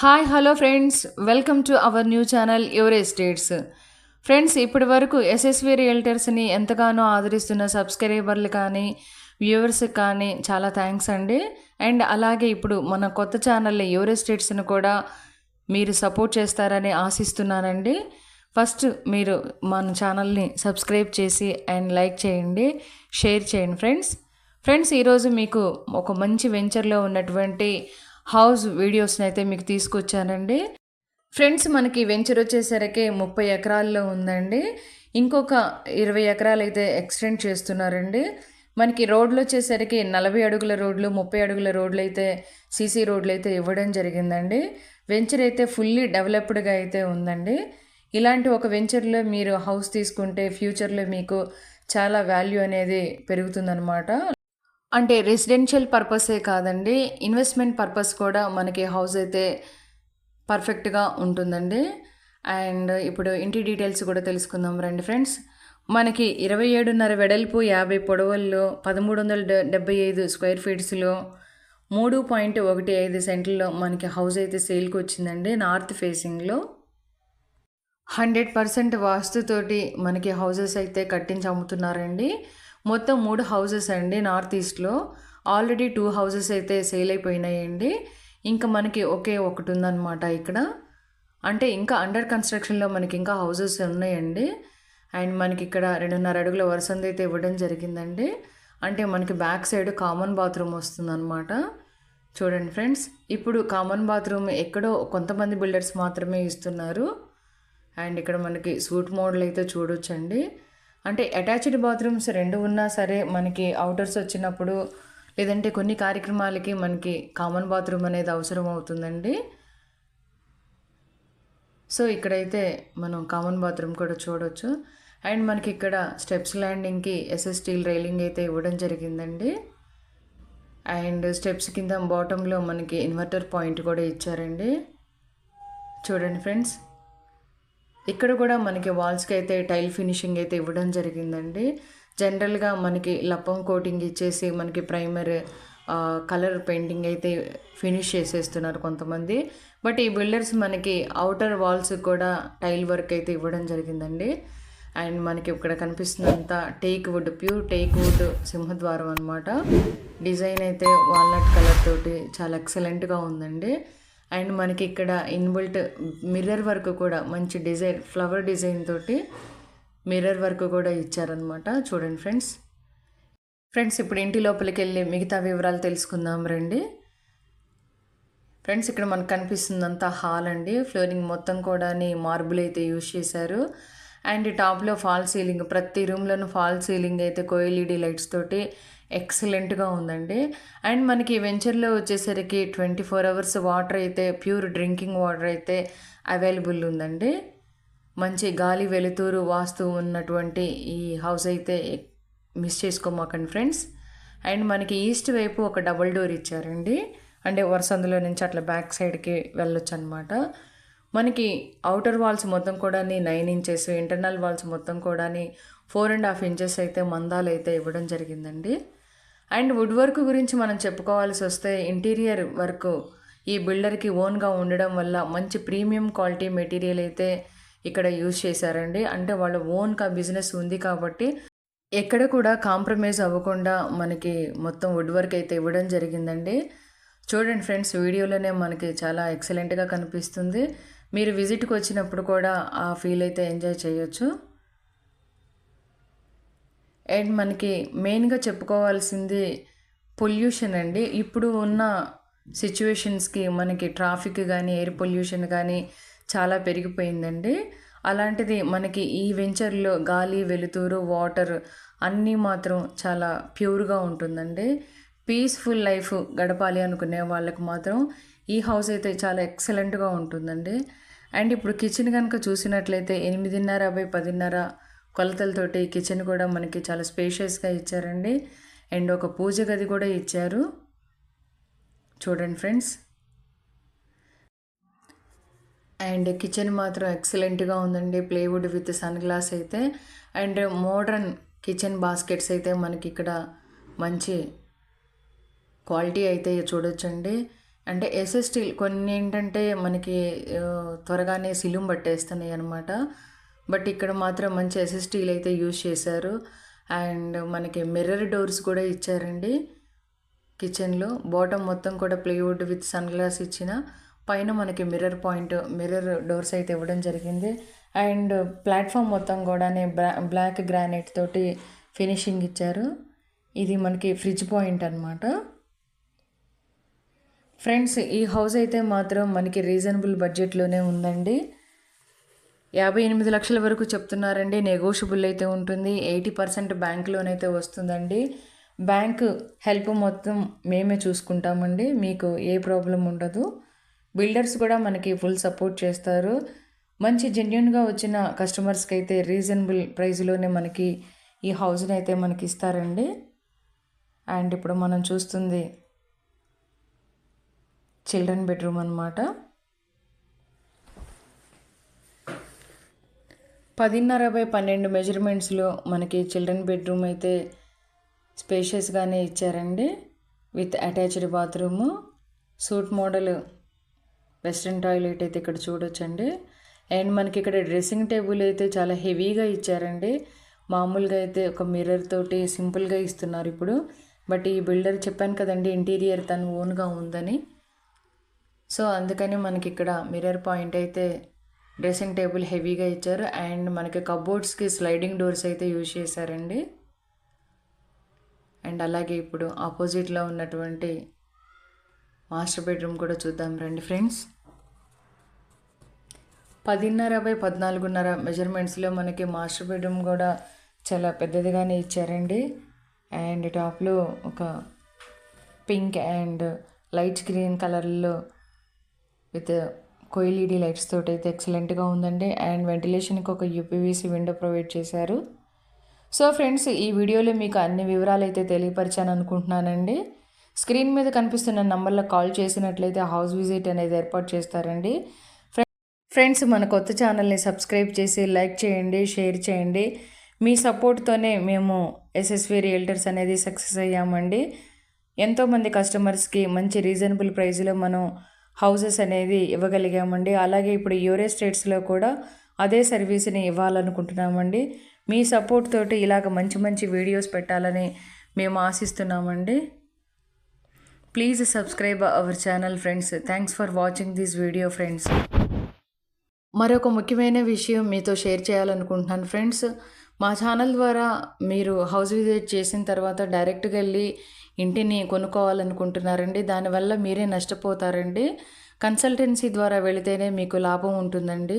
Hi hello friends, welcome to our new channel your estates. Friends, ఇప్పటి వరకు SSV రియల్టర్స్ని ఎంతగానో ఆదరిస్తున్న సబ్స్క్రైబర్లు కానీ వ్యూవర్స్కి కానీ చాలా థ్యాంక్స్ అండి. అండ్ అలాగే ఇప్పుడు మన కొత్త ఛానల్ యువర్ ఎస్టేట్స్ని కూడా మీరు సపోర్ట్ చేస్తారని ఆశిస్తున్నానండి. ఫస్ట్ మీరు మన ఛానల్ని సబ్స్క్రైబ్ చేసి అండ్ లైక్ చేయండి, షేర్ చేయండి ఫ్రెండ్స్. ఈరోజు మీకు ఒక మంచి వెంచర్లో ఉన్నటువంటి హౌస్ వీడియోస్ని అయితే మీకు తీసుకొచ్చానండి. ఫ్రెండ్స్, మనకి వెంచర్ వచ్చేసరికి 30 ఎకరాల్లో ఉందండి. ఇంకొక 20 ఎకరాలు అయితే ఎక్స్టెండ్ చేస్తున్నారండి. మనకి రోడ్లు వచ్చేసరికి 40 అడుగుల రోడ్లు, 30 అడుగుల రోడ్లు అయితే సీసీ రోడ్లు అయితే ఇవ్వడం జరిగిందండి. వెంచర్ అయితే ఫుల్లీ డెవలప్డ్గా అయితే ఉందండి. ఇలాంటి ఒక వెంచర్లో మీరు హౌస్ తీసుకుంటే ఫ్యూచర్లో మీకు చాలా వాల్యూ అనేది పెరుగుతుందన్నమాట. అంటే రెసిడెన్షియల్ పర్పసే కాదండి, ఇన్వెస్ట్మెంట్ పర్పస్ కూడా మనకి హౌస్ అయితే పర్ఫెక్ట్గా ఉంటుందండి. అండ్ ఇప్పుడు ఇంటి డీటెయిల్స్ కూడా తెలుసుకుందాం రండి ఫ్రెండ్స్. మనకి 27.5 వెడల్పు, 50 పొడవుల్లో, 1375 స్క్వేర్ ఫీట్స్లో, 3.15 సెంట్లలో మనకి హౌస్ అయితే సేల్కి వచ్చిందండి. నార్త్ ఫేసింగ్లో 100% వాస్తుతోటి మనకి హౌసెస్ అయితే కట్టించి అమ్ముతున్నారండి. మొత్తం 3 హౌసెస్ అండి నార్త్ ఈస్ట్లో. ఆల్రెడీ 2 హౌసెస్ అయితే సేల్ అయిపోయినాయండి. ఇంకా మనకి ఒకే ఒకటి ఉందన్నమాట ఇక్కడ. అంటే ఇంకా అండర్ కన్స్ట్రక్షన్లో మనకి ఇంకా హౌసెస్ ఉన్నాయండి. అండ్ మనకి ఇక్కడ 2.5 అడుగుల వరుసంది అయితే ఇవ్వడం జరిగిందండి. అంటే మనకి బ్యాక్ సైడ్ కామన్ బాత్రూమ్ వస్తుందన్నమాట. చూడండి ఫ్రెండ్స్, ఇప్పుడు కామన్ బాత్రూమ్ ఎక్కడో కొంతమంది బిల్డర్స్ మాత్రమే ఇస్తున్నారు. అండ్ ఇక్కడ మనకి సూట్ మోడల్ అయితే చూడొచ్చండి. అంటే అటాచ్డ్ బాత్రూమ్స్ 2 ఉన్నా సరే మనకి అవుటర్స్ వచ్చినప్పుడు లేదంటే కొన్ని కార్యక్రమాలకి మనకి కామన్ బాత్రూమ్ అనేది అవసరం అవుతుందండి. సో ఇక్కడైతే మనం కామన్ బాత్రూమ్ కూడా చూడొచ్చు. అండ్ మనకి ఇక్కడ స్టెప్స్ ల్యాండింగ్కి ఎస్ఎస్ స్టీల్ రైలింగ్ అయితే ఇవ్వడం జరిగిందండి. అండ్ స్టెప్స్ కింద బాటంలో మనకి ఇన్వర్టర్ పాయింట్ కూడా ఇచ్చారండి. చూడండి ఫ్రెండ్స్, ఇక్కడ కూడా మనకి వాల్స్కి అయితే టైల్ ఫినిషింగ్ అయితే ఇవ్వడం జరిగిందండి. జనరల్గా మనకి లప్పం కోటింగ్ ఇచ్చేసి మనకి ప్రైమర్ కలర్ పెయింటింగ్ అయితే ఫినిష్ చేసేస్తున్నారు కొంతమంది. బట్ ఈ బిల్డర్స్ మనకి అవుటర్ వాల్స్ కూడా టైల్ వర్క్ అయితే ఇవ్వడం జరిగిందండి. అండ్ మనకి ఇక్కడ కనిపిస్తున్నంత teak wood, pure teak wood సింహద్వారం అనమాట. డిజైన్ అయితే వాల్నట్ కలర్ తోటి చాలా ఎక్సలెంట్గా ఉందండి. అండ్ మనకి ఇక్కడ ఇన్బిల్ట్ మిర్రర్ వర్క్ కూడా మంచి డిజైన్, ఫ్లవర్ డిజైన్ తోటి మిర్రర్ వర్క్ కూడా ఇచ్చారనమాట. చూడండి ఫ్రెండ్స్, ఇప్పుడు ఇంటి లోపలికి వెళ్ళి మిగతా వివరాలు తెలుసుకుందాం రండి. ఫ్రెండ్స్, ఇక్కడ మనకు కనిపిస్తుందంతా హాల్ అండి. ఫ్లోరింగ్ మొత్తం కూడా మార్బుల్ అయితే యూజ్ చేశారు. అండ్ టాప్లో ఫాల్ సీలింగ్, ప్రతి రూమ్లోనూ ఫాల్ సీలింగ్ అయితే కోఎల్ఈడి లైట్స్ తోటి ఎక్సలెంట్గా ఉందండి. అండ్ మనకి వెంచర్లో వచ్చేసరికి 24 అవర్స్ వాటర్ అయితే, ప్యూర్ డ్రింకింగ్ వాటర్ అయితే అవైలబుల్ ఉందండి. మంచి గాలి వెలుతురు వాస్తు ఉన్నటువంటి ఈ హౌస్ అయితే మిస్ చేసుకోమాకండి ఫ్రెండ్స్. అండ్ మనకి ఈస్ట్ వైపు ఒక డబుల్ డోర్ ఇచ్చారండి. అంటే వరుసందులో నుంచి అట్లా బ్యాక్ సైడ్కి వెళ్ళొచ్చు అనమాట. మనకి అవుటర్ వాల్స్ మొత్తం కూడా 9 ఇంచెస్, ఇంటర్నల్ వాల్స్ మొత్తం కూడా 4.5 ఇంచెస్ అయితే మందాలు అయితే ఇవ్వడం జరిగిందండి. అండ్ వుడ్ వర్క్ గురించి మనం చెప్పుకోవాల్సి వస్తే, ఇంటీరియర్ వర్క్ ఈ బిల్డర్కి ఓన్గా ఉండడం వల్ల మంచి ప్రీమియం క్వాలిటీ మెటీరియల్ అయితే ఇక్కడ యూజ్ చేశారండి. అంటే వాళ్ళ ఓన్గా బిజినెస్ ఉంది కాబట్టి ఎక్కడ కూడా కాంప్రమైజ్ అవ్వకుండా మనకి మొత్తం వుడ్ వర్క్ అయితే ఇవ్వడం జరిగిందండి. చూడండి ఫ్రెండ్స్, వీడియోలోనే మనకి చాలా ఎక్సలెంట్గా కనిపిస్తుంది. మీరు విజిట్కి వచ్చినప్పుడు కూడా ఆ ఫీల్ అయితే ఎంజాయ్ చేయొచ్చు. అండ్ మనకి మెయిన్గా చెప్పుకోవాల్సింది పొల్యూషన్ అండి. ఇప్పుడు ఉన్న సిచ్యువేషన్స్కి మనకి ట్రాఫిక్ కానీ, ఎయిర్ పొల్యూషన్ కానీ చాలా పెరిగిపోయిందండి. అలాంటిది మనకి ఈ వెంచర్లో గాలి వెలుతురు వాటర్ అన్నీ మాత్రం చాలా ప్యూర్గా ఉంటుందండి. పీస్ఫుల్ లైఫ్ గడపాలి అనుకునే వాళ్ళకి మాత్రం ఈ హౌస్ అయితే చాలా ఎక్సలెంట్గా ఉంటుందండి. అండ్ ఇప్పుడు కిచెన్ కనుక చూసినట్లయితే 8.5x10.5 కొలతలతోటి కిచెన్ కూడా మనకి చాలా స్పేషియస్గా ఇచ్చారండి. అండ్ ఒక పూజ గది కూడా ఇచ్చారు. చూడండి ఫ్రెండ్స్, అండ్ కిచెన్ మాత్రం ఎక్సలెంట్గా ఉందండి. ప్లేవుడ్ విత్ సన్ గ్లాస్ అయితే. అండ్ మోడ్రన్ కిచెన్ బాస్కెట్స్ అయితే మనకి ఇక్కడ మంచి క్వాలిటీ అయితే చూడొచ్చండి. అంటే ఎస్ఎస్ స్టీల్ కొన్ని ఏంటంటే మనకి త్వరగానే సిలుం పట్టేస్తున్నాయి అనమాట. బట్ ఇక్కడ మాత్రం మంచి ఎస్ఎస్ స్టీల్ అయితే యూజ్ చేశారు. అండ్ మనకి మిర్రర్ డోర్స్ కూడా ఇచ్చారండి. కిచెన్లో బాటమ్ మొత్తం కూడా ప్లేవుడ్ విత్ సన్ గ్లాస్ ఇచ్చిన, పైన మనకి మిర్రర్ డోర్స్ అయితే ఇవ్వడం జరిగింది. అండ్ ప్లాట్ఫామ్ మొత్తం కూడా బ్లాక్ గ్రానైట్ తోటి ఫినిషింగ్ ఇచ్చారు. ఇది మనకి ఫ్రిడ్జ్ పాయింట్ అనమాట. ఫ్రెండ్స్, ఈ హౌస్ అయితే మాత్రం మనకి రీజనబుల్ బడ్జెట్లోనే ఉందండి. 58 లక్షల వరకు చెప్తున్నారండి. నెగోషియబుల్ అయితే ఉంటుంది. 80% బ్యాంక్ లోన్ అయితే వస్తుందండి. బ్యాంక్ హెల్ప్ మొత్తం మేమే చూసుకుంటామండి. మీకు ఏ ప్రాబ్లం ఉండదు. బిల్డర్స్ కూడా మనకి ఫుల్ సపోర్ట్ చేస్తారు. మంచి జెన్యున్గా వచ్చిన కస్టమర్స్కి అయితే రీజనబుల్ ప్రైస్లోనే మనకి ఈ హౌస్ని అయితే మనకి ఇస్తారండి. అండ్ ఇప్పుడు మనం చూస్తుంది చిల్డ్రన్ బెడ్రూమ్ అనమాట. 10.5x12 మెజర్మెంట్స్లో మనకి చిల్డ్రన్ బెడ్రూమ్ అయితే స్పేషియస్గానే ఇచ్చారండి. With attached bathroom, suit model western toilet అయితే ఇక్కడ చూడొచ్చండి. అండ్ మనకి ఇక్కడ డ్రెస్సింగ్ టేబుల్ అయితే చాలా హెవీగా ఇచ్చారండి. మామూలుగా అయితే ఒక మిర్రర్ తోటి సింపుల్గా ఇస్తున్నారు ఇప్పుడు. బట్ ఈ బిల్డర్ చెప్పాను కదండి, ఇంటీరియర్ తను ఓన్గా ఉందని. సో అందుకని మనకి ఇక్కడ మిర్రర్ పాయింట్ అయితే డ్రెస్సింగ్ టేబుల్ హెవీగా ఇచ్చారు. అండ్ మనకి కబోర్డ్స్కి స్లైడింగ్ డోర్స్ అయితే యూజ్ చేశారండి. అండ్ అలాగే ఇప్పుడు ఆపోజిట్లో ఉన్నటువంటి మాస్టర్ బెడ్రూమ్ కూడా చూద్దాం రండి ఫ్రెండ్స్. 10.5x14.5 మెజర్మెంట్స్లో మనకి మాస్టర్ బెడ్రూమ్ కూడా చాలా పెద్దదిగానే ఇచ్చారండి. అండ్ టాప్లో ఒక పింక్ అండ్ లైట్ గ్రీన్ కలర్లో విత్ కోఎల్ఈడి లైట్స్ తోటి అయితే ఎక్సలెంట్గా ఉందండి. అండ్ వెంటిలేషన్కి ఒక యూపీవీసీ విండో ప్రొవైడ్ చేశారు. సో ఫ్రెండ్స్, ఈ వీడియోలో మీకు అన్ని వివరాలు అయితే తెలియపరిచాను అనుకుంటున్నానండి. స్క్రీన్ మీద కనిపిస్తున్న నంబర్లో కాల్ చేసినట్లయితే హౌస్ విజిట్ అనేది ఏర్పాటు చేస్తారండి. ఫ్రెండ్స్, మన కొత్త ఛానల్ని సబ్స్క్రైబ్ చేసి లైక్ చేయండి, షేర్ చేయండి. మీ సపోర్ట్తోనే మేము ఎస్ఎస్వి రియల్టర్స్ అనేది సక్సెస్ అయ్యామండి. ఎంతోమంది కస్టమర్స్కి మంచి రీజనబుల్ ప్రైస్లో మనం హౌసెస్ అనేది ఇవ్వగలిగామండి. అలాగే ఇప్పుడు యూరే స్టేట్స్లో కూడా అదే సర్వీస్ని ఇవ్వాలనుకుంటున్నామండి. మీ సపోర్ట్ తోటి ఇలాగ మంచి మంచి వీడియోస్ పెట్టాలని మేము ఆశిస్తున్నామండి. Please subscribe our channel friends. Thanks for watching this video friends. మరొక ముఖ్యమైన విషయం మీతో షేర్ చేయాలనుకుంటున్నాను ఫ్రెండ్స్. మా ఛానల్ ద్వారా మీరు హౌస్ విజిట్ చేసిన తర్వాత డైరెక్ట్గా వెళ్ళి ఇంటిని కొనుక్కోవాలనుకుంటున్నారండి. దానివల్ల మీరే నష్టపోతారండి. కన్సల్టెన్సీ ద్వారా వెళితేనే మీకు లాభం ఉంటుందండి.